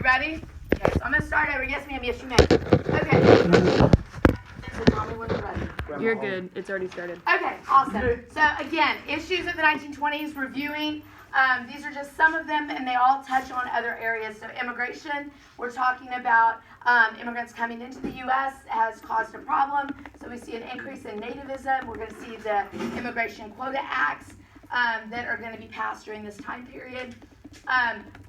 ready? Okay, so I'm going to start over. Yes, ma'am. Yes, you may. Okay. So tell me when you're ready. You're good. It's already started. Okay, awesome. So again, issues of the 1920s, reviewing. These are just some of them, and they all touch on other areas. So immigration, we're talking about immigrants coming into the U.S. has caused a problem. So we see an increase in nativism. We're going to see the Immigration Quota Acts that are going to be passed during this time period.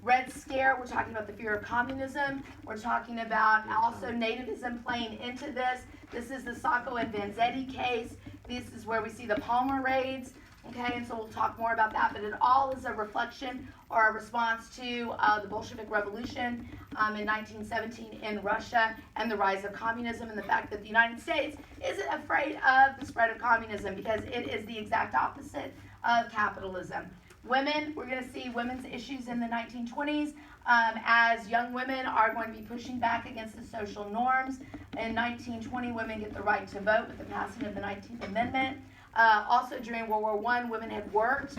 Red Scare, we're talking about the fear of communism. We're talking about also nativism playing into this. This is the Sacco and Vanzetti case. This is where we see the Palmer raids. Okay, and so we'll talk more about that, but it all is a reflection or a response to the Bolshevik Revolution in 1917 in Russia and the rise of communism and the fact that the United States isn't afraid of the spread of communism because it is the exact opposite of capitalism. Women, we're going to see women's issues in the 1920s as young women are going to be pushing back against the social norms. In 1920, women get the right to vote with the passing of the 19th Amendment. Also during World War I, women had worked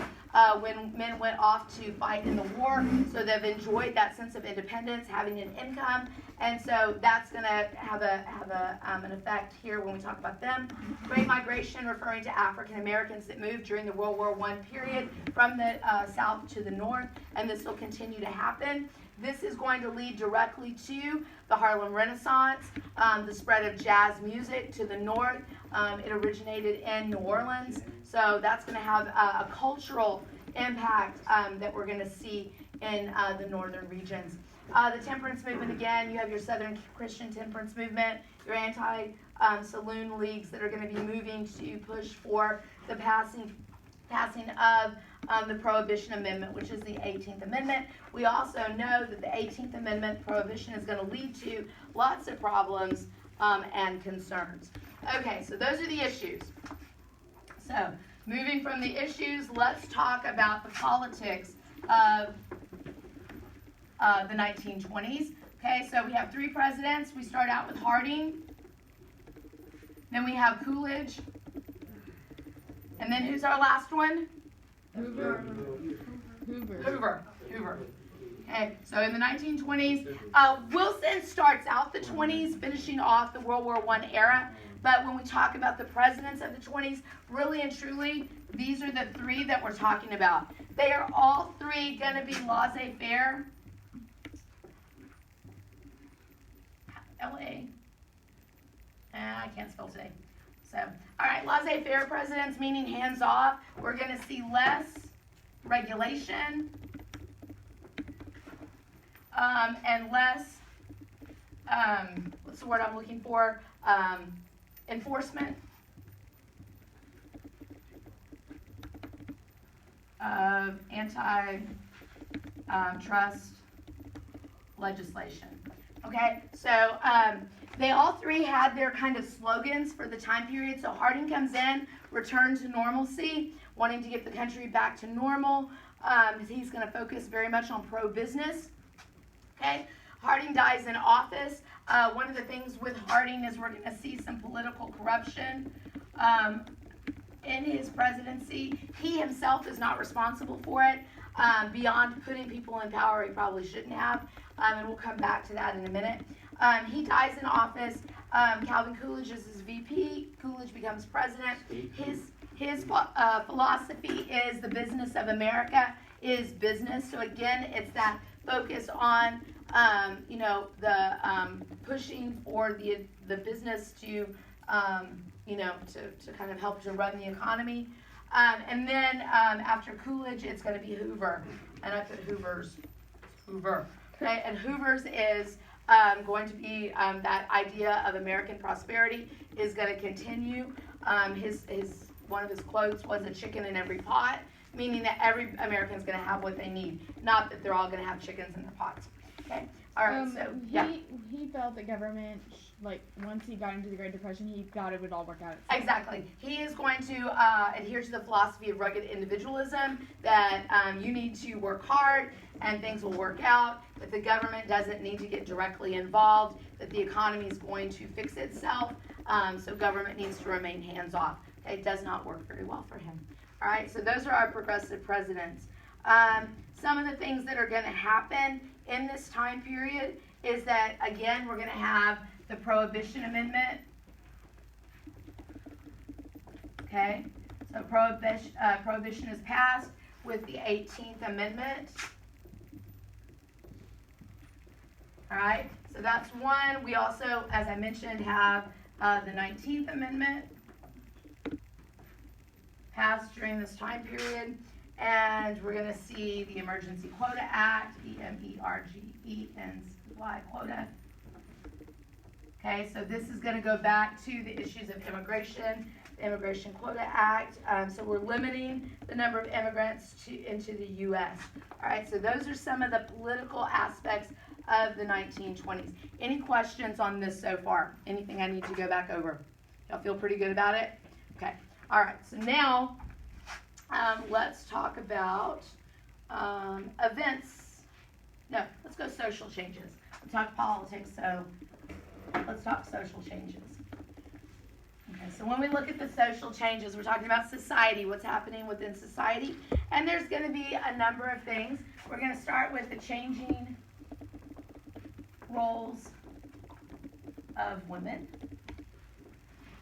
when men went off to fight in the war, so they've enjoyed that sense of independence, having an income, and so that's going to have an effect here when we talk about them. Great Migration, referring to African Americans that moved during the World War I period from the south to the north, and this will continue to happen. This is going to lead directly to the Harlem Renaissance, the spread of jazz music to the north. It originated in New Orleans, so that's going to have a cultural impact that we're going to see in the northern regions. The temperance movement, again, you have your Southern Christian temperance movement, your anti-saloon leagues that are going to be moving to push for the passing of the Prohibition Amendment, which is the 18th Amendment. We also know that the 18th Amendment prohibition is going to lead to lots of problems and concerns. Okay, so those are the issues. So, moving from the issues, let's talk about the politics of the 1920s. Okay, so we have three presidents. We start out with Harding. Then we have Coolidge. And then who's our last one? Hoover. Okay, so in the 1920s, Wilson starts out the 20s, finishing off the World War I era. But when we talk about the presidents of the 20s, really and truly, these are the three that we're talking about. They are all three going to be laissez-faire. L-A. I can't spell today. So, all right, laissez-faire presidents, meaning hands-off. We're going to see less regulation and less, what's the word I'm looking for? Enforcement of anti-trust legislation. Okay, so they all three had their kind of slogans for the time period. So Harding comes in, return to normalcy, wanting to get the country back to normal. He's going to focus very much on pro-business. Okay, Harding dies in office. One of the things with Harding is we're going to see some political corruption in his presidency. He himself is not responsible for it. Beyond putting people in power, he probably shouldn't have. And we'll come back to that in a minute. He dies in office. Calvin Coolidge is his VP. Coolidge becomes president. His philosophy is the business of America is business. So again, it's that focus on the pushing for the business to kind of help to run the economy. And then after Coolidge, it's going to be Hoover. And I put Hoover. Okay, and Hoover's is going to be that idea of American prosperity is going to continue. One of his quotes was "a chicken in every pot," meaning that every American is going to have what they need, not that they're all going to have chickens in their pots. Okay, all right. So yeah, he felt the government once he got into the Great Depression, he thought it would all work out. Exactly. He is going to adhere to the philosophy of rugged individualism, that you need to work hard and things will work out, that the government doesn't need to get directly involved, that the economy is going to fix itself, so government needs to remain hands-off. Okay, it does not work very well for him. All right, so those are our progressive presidents. Some of the things that are going to happen in this time period is that, again, we're going to have the Prohibition Amendment. Okay, so Prohibition is passed with the 18th Amendment. All right, so that's one. We also, as I mentioned, have the 19th Amendment passed during this time period. And we're going to see the Emergency Quota Act, EMERGENCY quota. Okay, so this is going to go back to the issues of immigration, the Immigration Quota Act. So we're limiting the number of immigrants into the U.S. All right, so those are some of the political aspects of the 1920s. Any questions on this so far? Anything I need to go back over? Y'all feel pretty good about it? Okay, all right, so now let's talk about events. No, let's go social changes. We talked politics, so let's talk social changes. Okay, so when we look at the social changes, we're talking about society, what's happening within society. And there's going to be a number of things. We're going to start with the changing roles of women.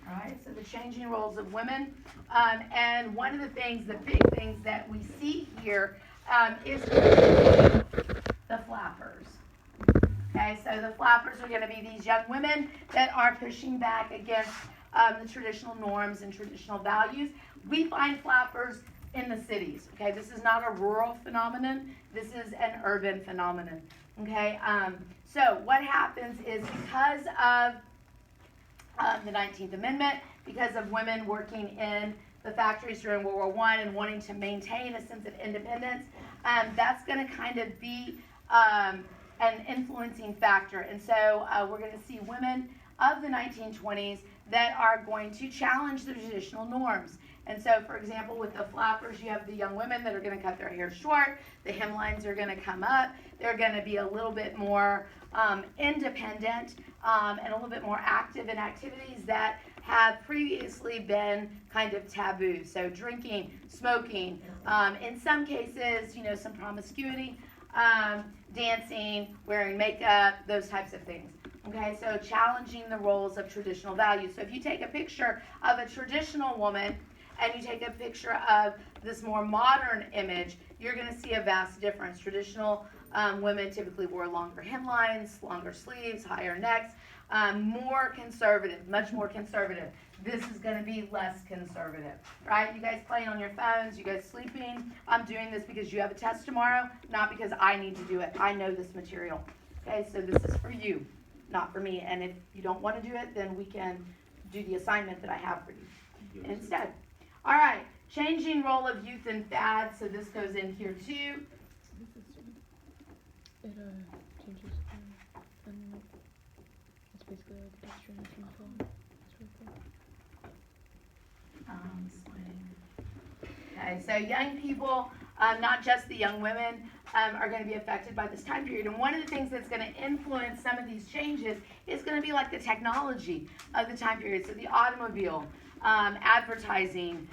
All right, so the changing roles of women. And one of the things, the big things that we see here is the flappers. Okay, so the flappers are going to be these young women that are pushing back against the traditional norms and traditional values. We find flappers in the cities. Okay, this is not a rural phenomenon. This is an urban phenomenon. Okay, so what happens is because of the 19th Amendment, because of women working in the factories during World War I and wanting to maintain a sense of independence, that's going to kind of be an influencing factor. And so we're going to see women of the 1920s that are going to challenge the traditional norms. And so, for example, with the flappers, you have the young women that are going to cut their hair short. The hemlines are going to come up. They're going to be a little bit more independent and a little bit more active in activities that have previously been kind of taboo. So drinking, smoking, in some cases, some promiscuity, dancing, wearing makeup, those types of things. Okay, so challenging the roles of traditional values. So if you take a picture of a traditional woman and you take a picture of this more modern image, you're going to see a vast difference. Traditional women typically wore longer hemlines, longer sleeves, higher necks, more conservative, much more conservative. This is going to be less conservative, right? You guys playing on your phones, you guys sleeping. I'm doing this because you have a test tomorrow, not because I need to do it. I know this material. Okay, so this is for you, not for me. And if you don't want to do it, then we can do the assignment that I have for you instead. All right, changing role of youth and fads. So this goes in here too. It changes, and it's basically like a texture and a film. It's really cool. Okay, so young people, not just the young women, are going to be affected by this time period. And one of the things that's going to influence some of these changes is going to be like the technology of the time period. So the automobile, advertising.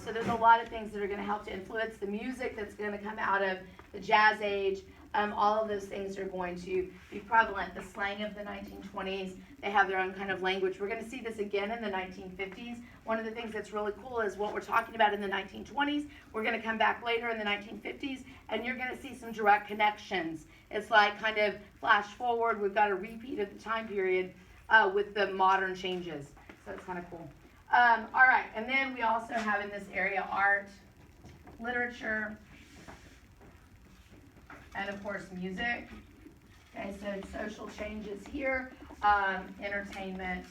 So there's a lot of things that are going to help to influence the music that's going to come out of the jazz age. All of those things are going to be prevalent. The slang of the 1920s, they have their own kind of language. We're going to see this again in the 1950s. One of the things that's really cool is what we're talking about in the 1920s. We're going to come back later in the 1950s, and you're going to see some direct connections. It's like kind of flash forward. We've got a repeat of the time period with the modern changes. So it's kind of cool. All right, and then we also have in this area art, literature, and of course music. Okay, so social changes here, entertainment.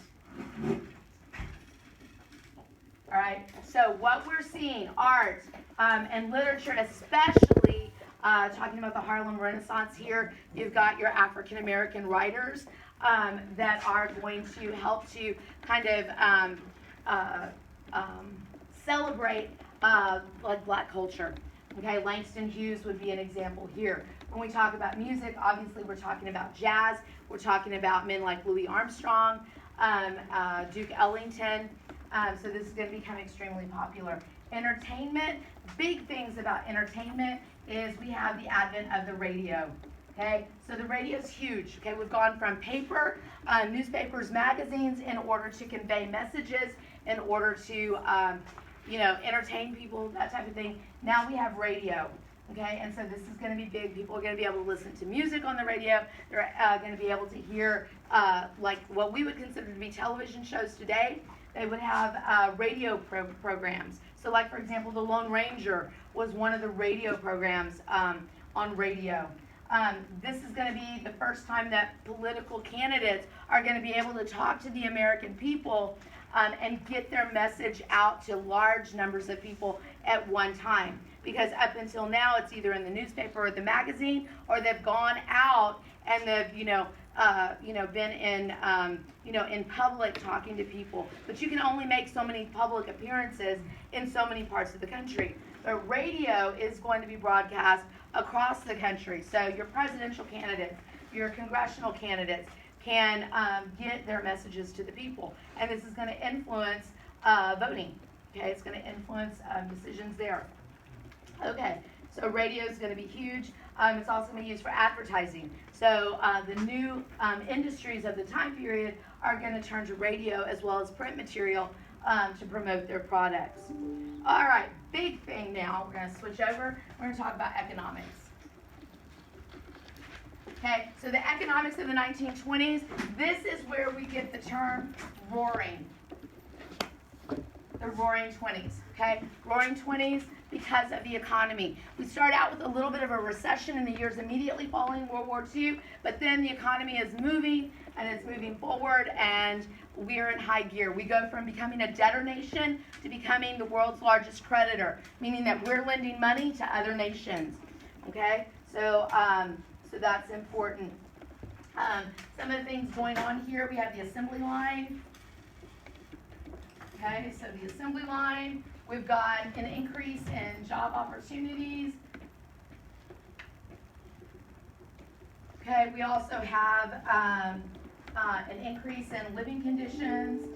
All right, so what we're seeing, art and literature, especially talking about the Harlem Renaissance here, you've got your African American writers that are going to help to kind of celebrate like black culture. Okay, Langston Hughes would be an example here. When we talk about music, obviously we're talking about jazz. We're talking about men like Louis Armstrong, Duke Ellington. So this is going to become extremely popular. Entertainment, big things about entertainment is we have the advent of the radio. Okay, so the radio is huge. Okay, we've gone from paper, newspapers, magazines, in order to convey messages, in order to, entertain people, that type of thing. Now we have radio. Okay, and so this is going to be big. People are going to be able to listen to music on the radio. They're going to be able to hear like what we would consider to be television shows today. They would have radio programs. So, like for example, the Lone Ranger was one of the radio programs on radio. This is going to be the first time that political candidates are going to be able to talk to the American people and get their message out to large numbers of people at one time. Because up until now, it's either in the newspaper or the magazine, or they've gone out and they've, been in public talking to people. But you can only make so many public appearances in so many parts of the country. But radio is going to be broadcast across the country. So your presidential candidates, your congressional candidates can get their messages to the people. And this is going to influence voting. Okay, it's going to influence decisions there. Okay, so radio is going to be huge. It's also going to be used for advertising. So the new industries of the time period are going to turn to radio as well as print material to promote their products. All right, big thing now. We're going to switch over. We're going to talk about economics. Okay, so the economics of the 1920s, this is where we get the term roaring. The roaring 20s, okay? Roaring 20s because of the economy. We start out with a little bit of a recession in the years immediately following World War II, but then the economy is moving, and it's moving forward, and we're in high gear. We go from becoming a debtor nation to becoming the world's largest creditor, meaning that we're lending money to other nations, okay? So that's important. Some of the things going on here, we have the assembly line. Okay, so the assembly line, we've got an increase in job opportunities. Okay, we also have an increase in living conditions.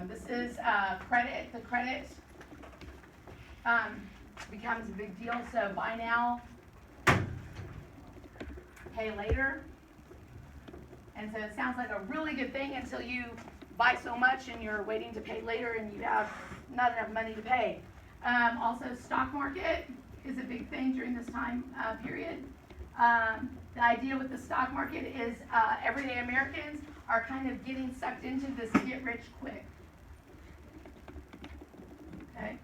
This is credit. The credit becomes a big deal. So buy now, pay later. And so it sounds like a really good thing until you buy so much and you're waiting to pay later and you have not enough money to pay. Also, stock market is a big thing during this time period. The idea with the stock market is everyday Americans are kind of getting sucked into this get rich quick. Okay,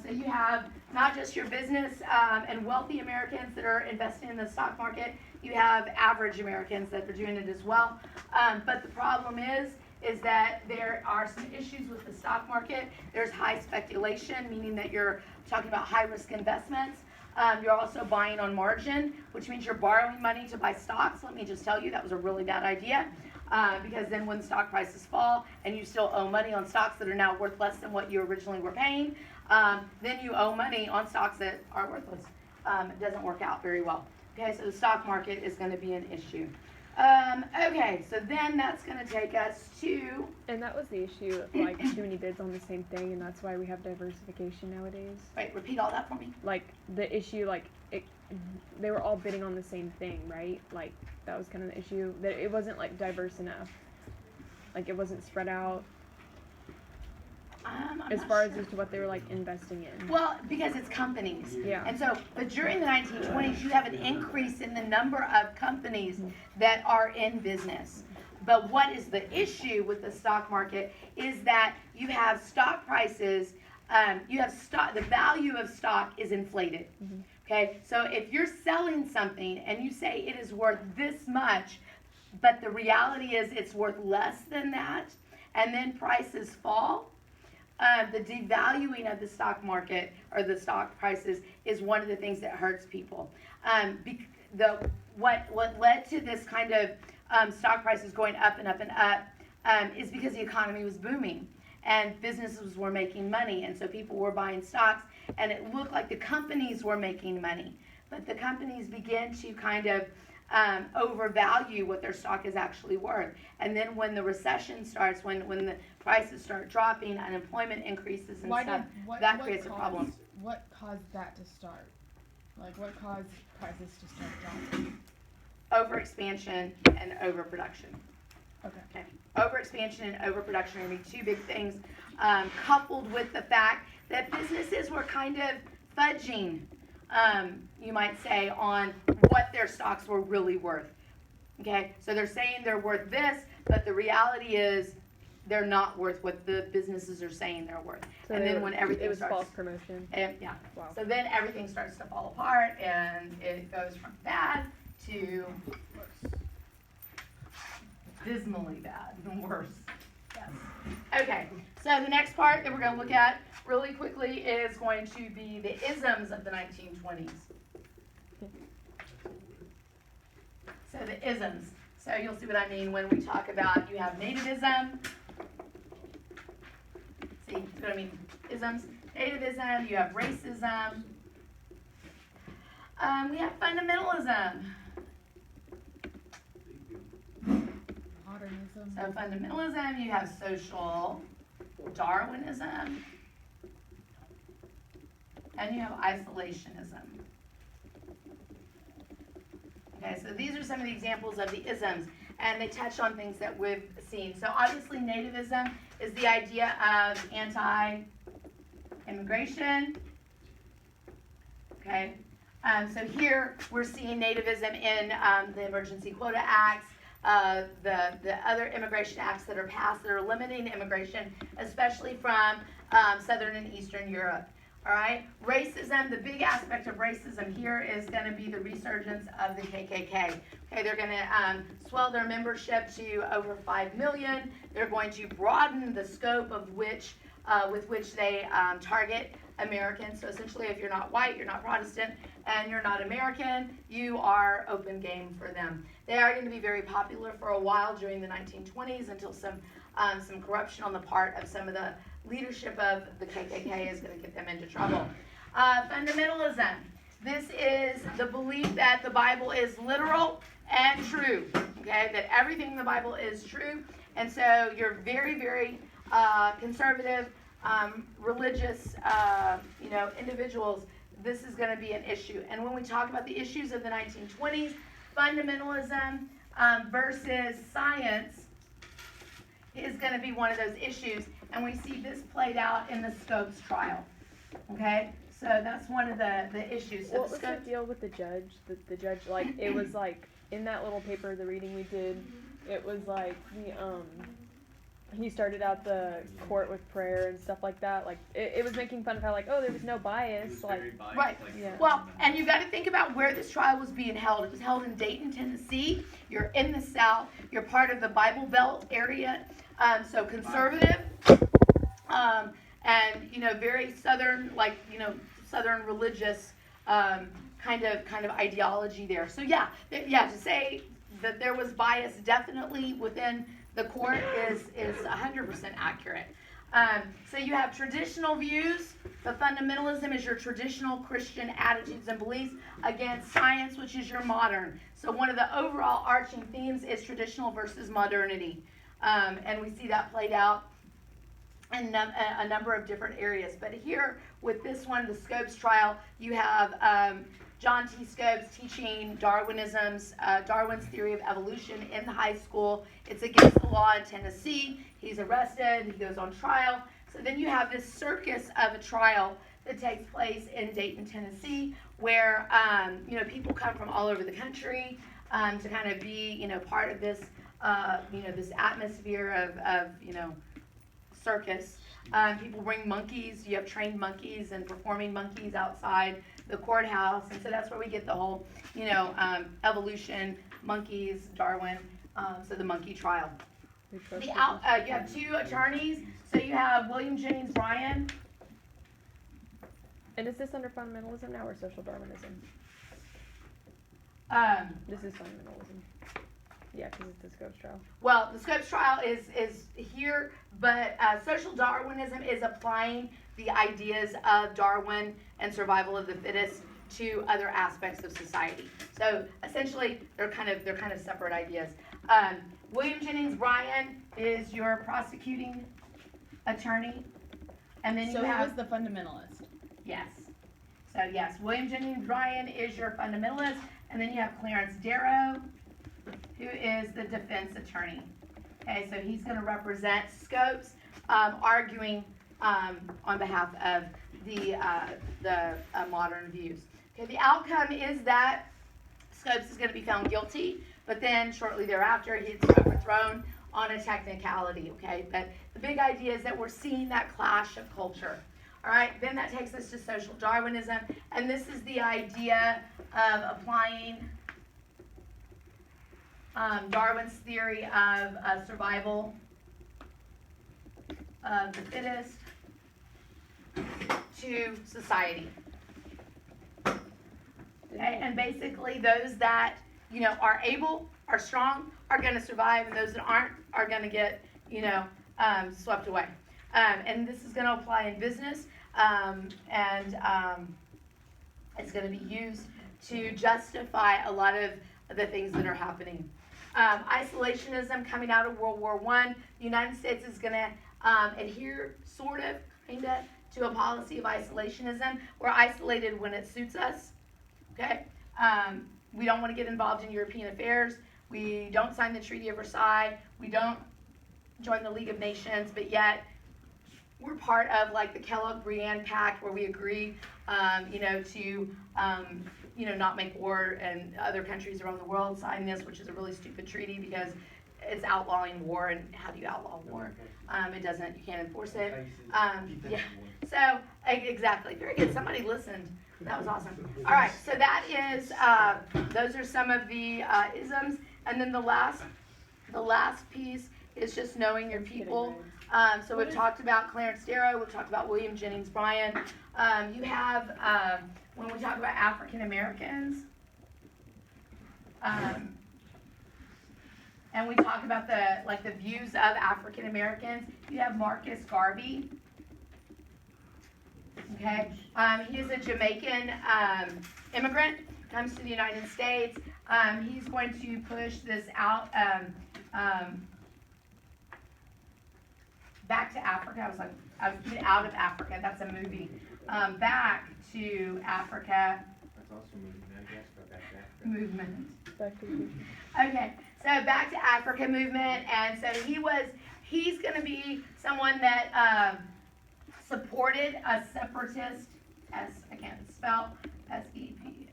so you have not just your business and wealthy Americans that are investing in the stock market, you have average Americans that are doing it as well. But the problem is that there are some issues with the stock market. There's high speculation, meaning that you're talking about high risk investments. You're also buying on margin, which means you're borrowing money to buy stocks. Let me just tell you, that was a really bad idea. Because then when stock prices fall and you still owe money on stocks that are now worth less than what you originally were paying, then you owe money on stocks that are worthless. It doesn't work out very well. Okay, so the stock market is going to be an issue. Okay, so then that's going to take us to... And that was the issue of, like, too many bids on the same thing, and that's why we have diversification nowadays. Wait, repeat all that for me. Like, the issue, like, they were all bidding on the same thing, right? Like, that was kind of the issue. That it wasn't, like, diverse enough. Like, it wasn't spread out. As far as to what they were, like, investing in. Well, because it's companies. Yeah. And so, but during the 1920s, you have an increase in the number of companies that are in business. But what is the issue with the stock market is that you have stock prices, the value of stock is inflated. Mm-hmm. Okay, so if you're selling something and you say it is worth this much, but the reality is it's worth less than that, and then prices fall, the devaluing of the stock market or the stock prices is one of the things that hurts people. What led to this kind of stock prices going up and up and up is because the economy was booming and businesses were making money, and so people were buying stocks, and it looked like the companies were making money, but the companies began to kind of overvalue what their stock is actually worth. And then when the recession starts, when the prices start dropping, unemployment increases and that creates a problem. what caused that to start? Like, what caused prices to start dropping? Overexpansion and overproduction. Okay. Overexpansion and overproduction are going to be two big things, coupled with the fact that businesses were kind of fudging, you might say, on what their stocks were really worth. Okay, so they're saying they're worth this, but the reality is they're not worth what the businesses are saying they're worth. So and then when everything it was starts, false promotion. yeah. Wow. So then everything starts to fall apart, and it goes from bad to dismally bad and worse. Yes. Okay, so the next part that we're going to look at really quickly is going to be the isms of the 1920s. So the isms. So you'll see what I mean when we talk about, you have nativism. See what I mean? Isms. Nativism, you have racism. We have fundamentalism. Modernism. So fundamentalism, you have social Darwinism, and you have isolationism. Okay, so these are some of the examples of the isms, and they touch on things that we've seen. So obviously nativism is the idea of anti-immigration. Okay, so here we're seeing nativism in the Emergency Quota Acts, the other immigration acts that are passed that are limiting immigration, especially from Southern and Eastern Europe. All right, racism, the big aspect of racism here is going to be the resurgence of the KKK. Okay, they're going to swell their membership to over 5 million. They're going to broaden the scope of with which they target Americans. So essentially, if you're not white, you're not Protestant, and you're not American, you are open game for them. They are going to be very popular for a while during the 1920s until some corruption on the part of some of the leadership of the KKK is going to get them into trouble. Fundamentalism. This is the belief that the Bible is literal and true. Okay, that everything in the Bible is true, and so you're very, very conservative, religious, individuals. This is going to be an issue. And when we talk about the issues of the 1920s, fundamentalism versus science is going to be one of those issues, and we see this played out in the Scopes trial. Okay, so that's one of the issues. So What was the deal with the judge? The judge, like, it was like in that little paper, the reading we did, it was like he started out the court with prayer and stuff like that. Like it was making fun of how, like, oh, there was no bias. Like, biased, right. Yeah. Well, and you got to think about where this trial was being held. It was held in Dayton, Tennessee. You're in the South. You're part of the Bible Belt area, so conservative, and very Southern, Southern religious kind of ideology there. So to say that there was bias definitely within the court is 100% accurate. So you have traditional views. The fundamentalism is your traditional Christian attitudes and beliefs against science, which is your modern. So one of the overall arching themes is traditional versus modernity. And we see that played out in a number of different areas. But here with this one, the Scopes trial, you have John T. Scopes teaching Darwin's theory of evolution in the high school. It's against the law in Tennessee. He's arrested. He goes on trial. So then you have this circus of a trial that takes place in Dayton, Tennessee, where people come from all over the country to kind of be part of this this atmosphere of circus. People bring monkeys. You have trained monkeys and performing monkeys outside the courthouse, and so that's where we get the whole, evolution, monkeys, Darwin, so the monkey trial. You have two attorneys, so you have William Jennings Bryan. And is this under fundamentalism now or social Darwinism? This is fundamentalism. Yeah, because it's the Scopes trial. Well, the Scopes trial is here, but social Darwinism is applying the ideas of Darwin and survival of the fittest to other aspects of society. So essentially, they're kind of separate ideas. William Jennings Bryan is your prosecuting attorney, and then So you he have was the fundamentalist. yes. So yes, William Jennings Bryan is your fundamentalist, and then you have Clarence Darrow, who is the defense attorney. Okay, so he's going to represent Scopes, arguing on behalf of the modern views. Okay, the outcome is that Scopes is going to be found guilty, but then shortly thereafter, he's overthrown on a technicality. Okay, but the big idea is that we're seeing that clash of culture. All right, then that takes us to social Darwinism, and this is the idea of applying Darwin's theory of survival of the fittest to society. Okay, and basically those that, you know, are able, are strong, are going to survive, and those that aren't are going to get, you know, swept away. And this is going to apply in business, and it's going to be used to justify a lot of the things that are happening. Isolationism coming out of World War I, the United States is going to adhere, sort of, kind of, to a policy of isolationism. We're isolated when it suits us, okay? We don't want to get involved in European affairs. We don't sign the Treaty of Versailles. We don't join the League of Nations, but yet we're part of like the Kellogg-Briand Pact, where we agree, you know, to you know, not make war, and other countries around the world sign this, which is a really stupid treaty because it's outlawing war, and how do you outlaw war? It doesn't, you can't enforce it. Yeah. So exactly, very good. Somebody listened. That was awesome. All right, so that is those are some of the isms, and then the last piece is just knowing your people. So we've talked about Clarence Darrow, we've talked about William Jennings Bryan. You have when we talk about African Americans, and we talk about the views of African Americans. You have Marcus Garvey. Okay, he is a Jamaican immigrant, comes to the United States. He's going to push this out back to Africa. I was out of Africa. That's a movie. Back to Africa. That's also moving. Back to Africa. Movement. Back to the Okay, so back to Africa movement, and so he's going to be someone that supported a separatist, I can't spell, S-E-P-A-R-A-T-I-S,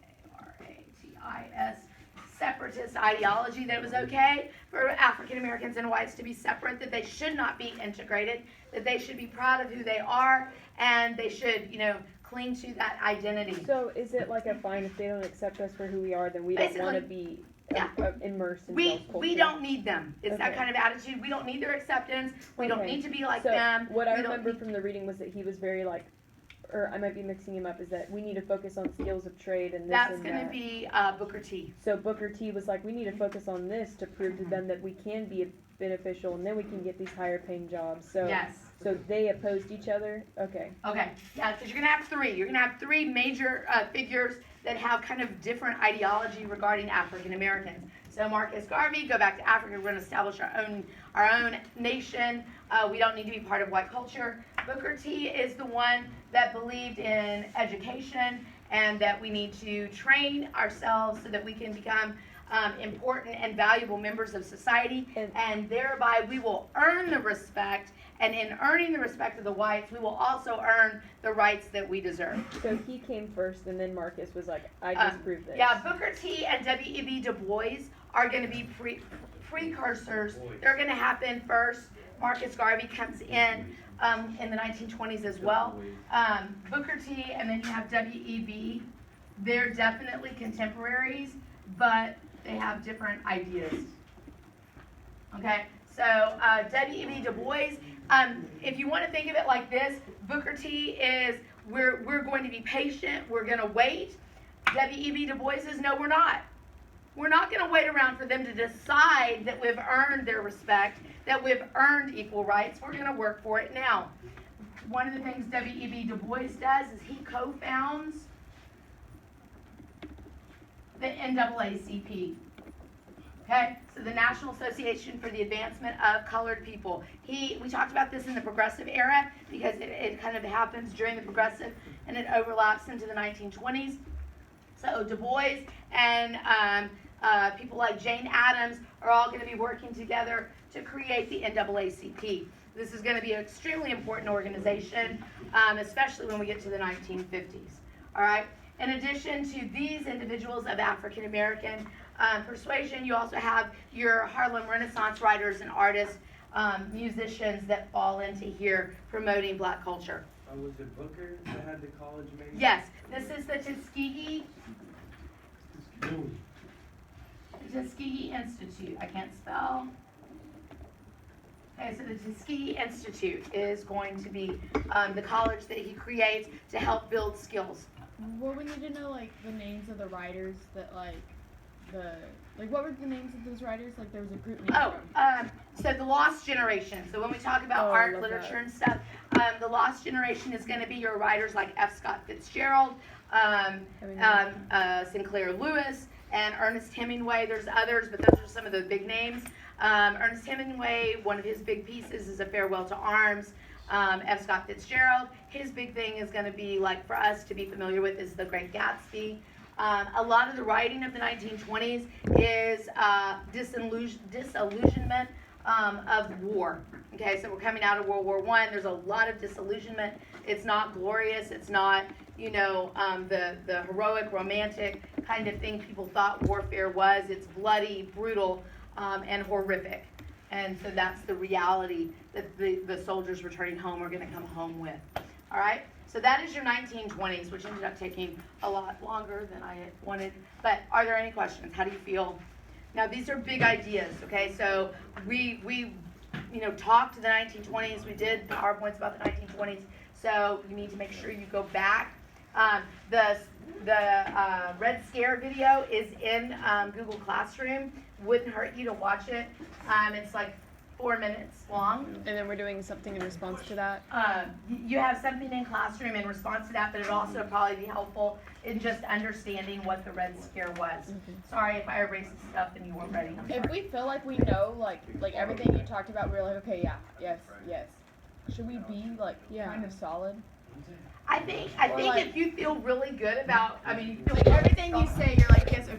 separatist ideology, that it was okay for African Americans and whites to be separate, that they should not be integrated, that they should be proud of who they are, and they should, you know, cling to that identity. So is it like a fine if they don't accept us for who we are, then we don't want to be immersed in those culture? We don't need them. It's that Okay. kind of attitude. We don't need their acceptance. We don't Okay. need to be like So them. what I We don't remember need- from the reading was that he was very like, or I might be mixing him up, is that we need to focus on skills of trade and this That's and going to that. be Booker T. So Booker T was like, we need to focus on this to prove to them that we can be beneficial, and then we can get these higher paying jobs. So Yes. so they opposed each other. Okay. Okay. Yeah, because you're going to have three. You're going to have three major figures that have kind of different ideology regarding African Americans. So Marcus Garvey, go back to Africa. We're going to establish our own nation. We don't need to be part of white culture. Booker T is the one that believed in education and that we need to train ourselves so that we can become important and valuable members of society, and thereby we will earn the respect, and in earning the respect of the whites, we will also earn the rights that we deserve. So he came first, and then Marcus was like, I disprove this. Yeah, Booker T and W.E.B. Du Bois are going to be precursors. They're going to happen first. Marcus Garvey comes in the 1920s as well. Booker T and then you have W.E.B. They're definitely contemporaries, but they have different ideas. Okay, so W.E.B. Du Bois, if you want to think of it like this, Booker T is we're going to be patient, we're going to wait. W.E.B. Du Bois says, no, we're not. We're not going to wait around for them to decide that we've earned their respect, that we've earned equal rights. We're going to work for it now. One of the things W.E.B. Du Bois does is he co-founds the NAACP. Okay, so the National Association for the Advancement of Colored People. We talked about this in the Progressive era because it kind of happens during the Progressive and it overlaps into the 1920s. So Du Bois and people like Jane Addams are all going to be working together to create the NAACP. This is going to be an extremely important organization, especially when we get to the 1950s. All right. In addition to these individuals of African American persuasion, you also have your Harlem Renaissance writers and artists, musicians that fall into here promoting Black culture. Was it Booker that had the college major? Yes, this is the Tuskegee Institute. I can't spell. Okay, so the Tuskegee Institute is going to be the college that he creates to help build skills. Well, we need to know like the names of the writers that what were the names of those writers? Like there was a group name. Oh, so the Lost Generation. So when we talk about Oh, I art, love literature, that. and stuff, the Lost Generation is going to be your writers like F. Scott Fitzgerald, Sinclair Lewis, and Ernest Hemingway. There's others, but those are some of the big names. Ernest Hemingway, one of his big pieces is A Farewell to Arms. F. Scott Fitzgerald, his big thing is going to be, like for us to be familiar with, is The Great Gatsby. A lot of the writing of the 1920s is disillusionment of war. Okay, so we're coming out of World War I. There's a lot of disillusionment. It's not glorious. It's not, the heroic, romantic kind of thing people thought warfare was. It's bloody, brutal, and horrific. And so that's the reality that the soldiers returning home are going to come home with. All right? So that is your 1920s, which ended up taking a lot longer than I had wanted. But are there any questions? How do you feel? Now, these are big ideas, okay? So we talked to the 1920s. We did PowerPoints about the 1920s. So you need to make sure you go back. The Red Scare video is in Google Classroom. Wouldn't hurt you to watch it. It's like 4 minutes long. And then we're doing something in response to that. You have something in Classroom in response to that, but it also probably be helpful in just understanding what the Red Scare was. Sorry if I erased stuff and you weren't ready. I'm If sorry. we feel like we know like everything you talked about, we're like, okay, yeah, yes. Should we be like kind of solid? I think Or like- if you feel really good about, you feel Like everything you say, you're like, yes, okay.